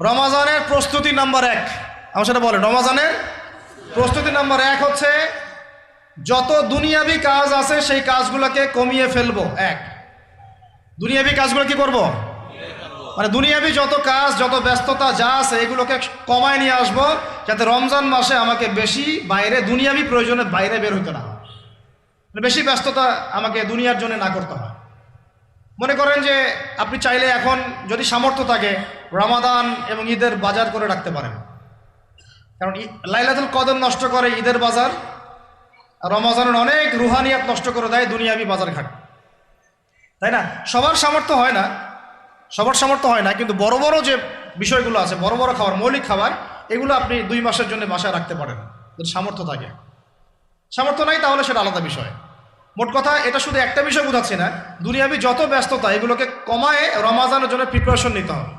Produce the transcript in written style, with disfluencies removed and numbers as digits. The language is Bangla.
রমাজানের প্রস্তুতি নাম্বার 1, আমার সেটা বলেন। রমাজানের প্রস্তুতি নাম্বার 1 হচ্ছে যত দুনিয়াবি কাজ আছে সেই কাজগুলোকে কমিয়ে ফেলবো। দুনিয়াবি কাজগুলো কি করব? মানে দুনিয়াবি যত কাজ, যত ব্যস্ততা যা আছে এগুলোকে কমায় নিয়ে আসবো, যাতে রমজান মাসে আমাকে বেশি বাইরে দুনিয়াবি প্রয়োজনে বাইরে বের হইতে না হয়, বেশি ব্যস্ততা আমাকে দুনিয়ার জন্য না করতে হয়। মনে করেন যে আপনি চাইলে এখন যদি সামর্থ্য থাকে রমাদান এবং ঈদের বাজার করে রাখতে পারেন, কারণ লাইলাতুল কদর নষ্ট করে ঈদের বাজার, আর রমজানের অনেক রুহানিয়াত নষ্ট করে দেয় দুনিয়াবি বাজার ঘাট, তাই না? সবার সামর্থ্য হয় না, কিন্তু বড় বড় যে বিষয়গুলো আছে, বড় বড় খাবার, মৌলিক খাবার, এগুলো আপনি 2 মাসের জন্য বাসায় রাখতে পারেন যদি সামর্থ্য থাকে। সামর্থ্য নাই তাহলে সেটা আলাদা বিষয়। মোট কথা এটা শুধু একটা বিষয় বোঝাচ্ছি না, দুনিয়াবি যত ব্যস্ততা এগুলোকে কমায় রমাজানের জন্য প্রিপারেশন নিতে হবে।